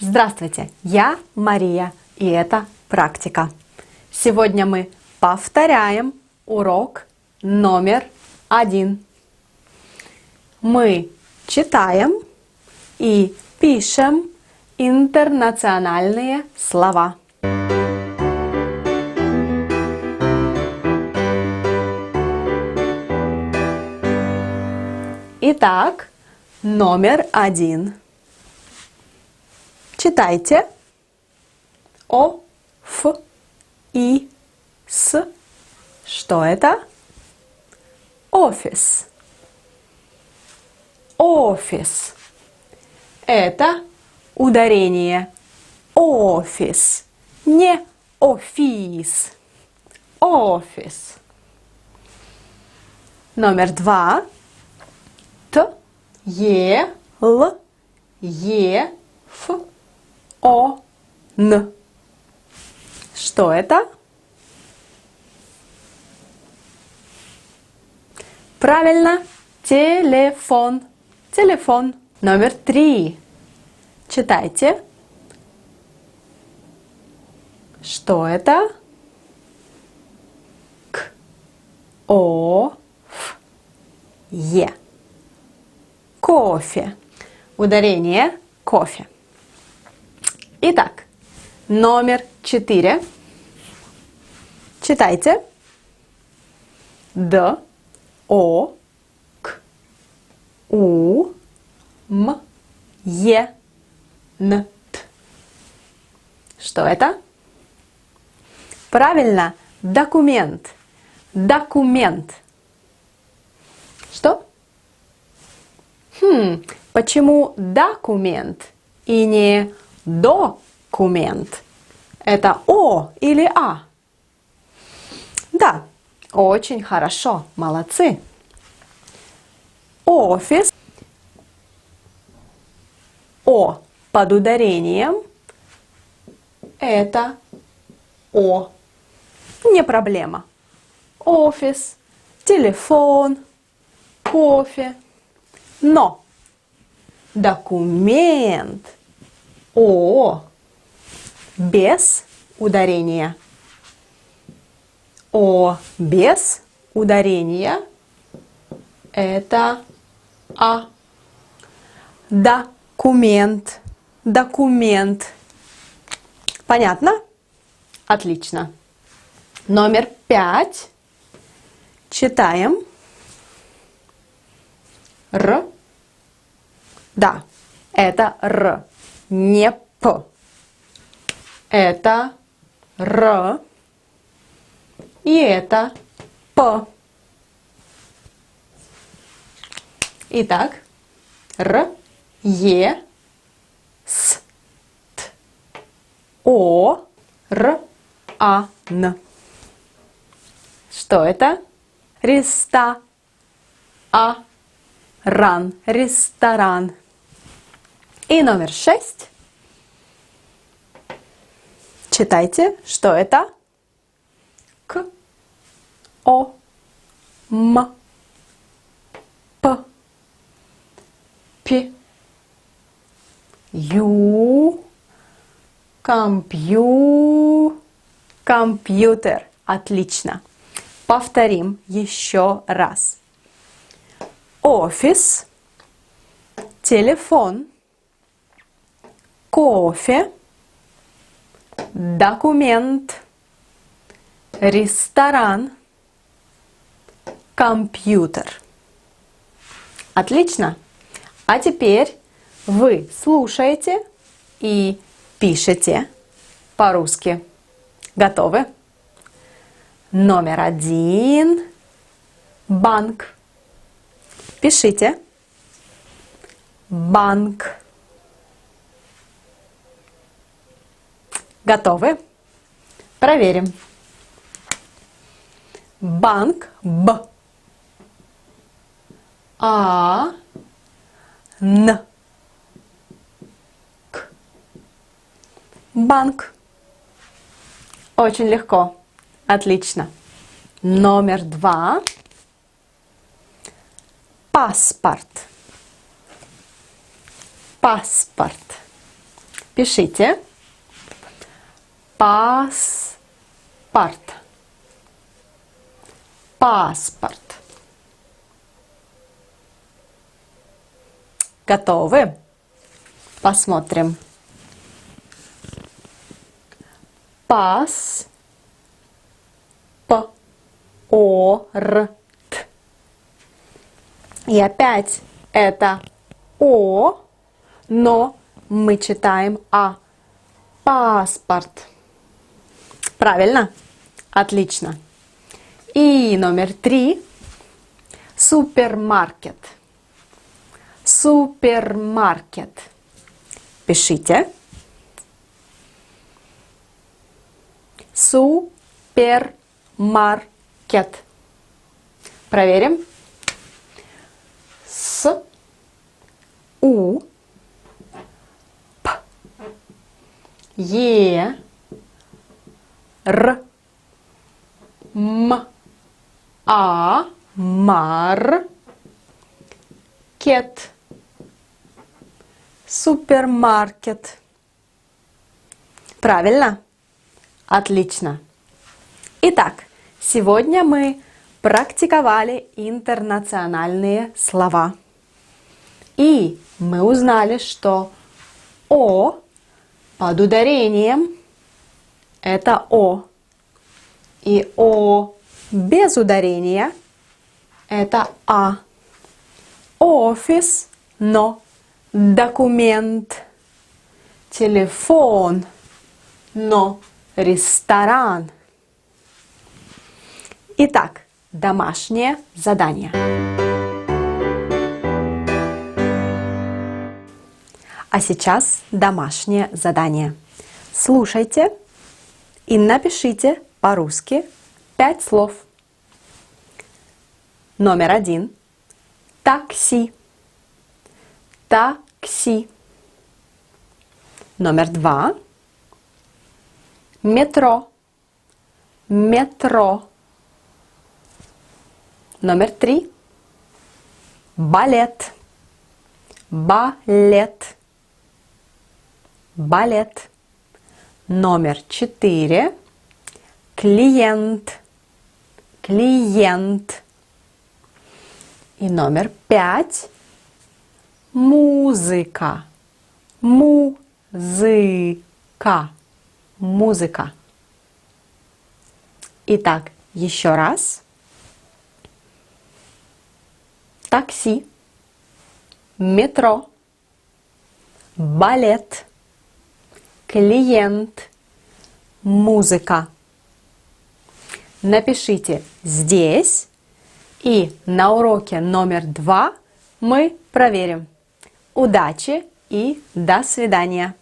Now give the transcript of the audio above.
Здравствуйте, я Мария, и это практика. Сегодня мы повторяем урок номер 1. Мы читаем и пишем интернациональные слова. Итак, номер 1. Читайте. О, Ф, И, С. Что это? Офис. Офис. Это ударение. Офис. Не офис. Офис. Номер 2. Т, Е, Л, Е, Ф, О, Н. Что это? Правильно, телефон. Телефон. Номер 3. Читайте. Что это? К, О, Ф, Е. Кофе. Ударение кофе. Итак, номер 4. Читайте. Д, О, К, У, М, Е, Н, Т. Что это? Правильно, документ. Документ. Что? Почему документ и не документ? Это О или А? Да, очень хорошо, молодцы. Офис. О под ударением. Это О. Не проблема. Офис, телефон, кофе. Но документ О без ударения. О без ударения это А. Документ. Документ. Понятно? Отлично. Номер 5. Читаем. Р. Да, это Р, не П. Это Р. И это П. Итак, Р, Е, С, Т, О, Р, А, Н. Что это? Ресторан. Ресторан. И номер 6. Читайте, что это? К, О, М, П, П, Ю, компьютер. Отлично. Повторим еще раз. Офис, телефон, кофе, документ, ресторан, компьютер. Отлично. А теперь вы слушаете и пишете по-русски. Готовы? Номер 1. Банк. Пишите. Банк. Готовы? Проверим. Банк. Б. А. Н. К. Банк. Очень легко. Отлично. Номер 2. Паспорт. Паспорт. Пишите. Паспорт. Паспорт. Готовы? Посмотрим. Паспорт. И опять это О, но мы читаем А. Паспорт. Правильно? Отлично. И номер 3. Супермаркет. Супермаркет. Пишите. Супермаркет. Проверим. С. У. П. Е. Р. М. А. Мар. Кет. Супермаркет. Правильно? Отлично. Итак, сегодня мы практиковали интернациональные слова. И мы узнали, что О под ударением – это О. И О без ударения – это А. Офис, но документ. Телефон, но ресторан. Итак, домашнее задание. А сейчас домашнее задание. Слушайте и напишите по-русски 5 слов. Номер 1. Такси. Такси. Номер 2. Метро. Метро. Номер 3. Балет. Балет. Балет. Номер 4. Клиент. Клиент. И номер 5. Музыка. Музыка. Музыка. Итак, еще раз. Такси. Метро. Балет. Клиент. Музыка. Напишите здесь, и на уроке номер 2 мы проверим. Удачи и до свидания!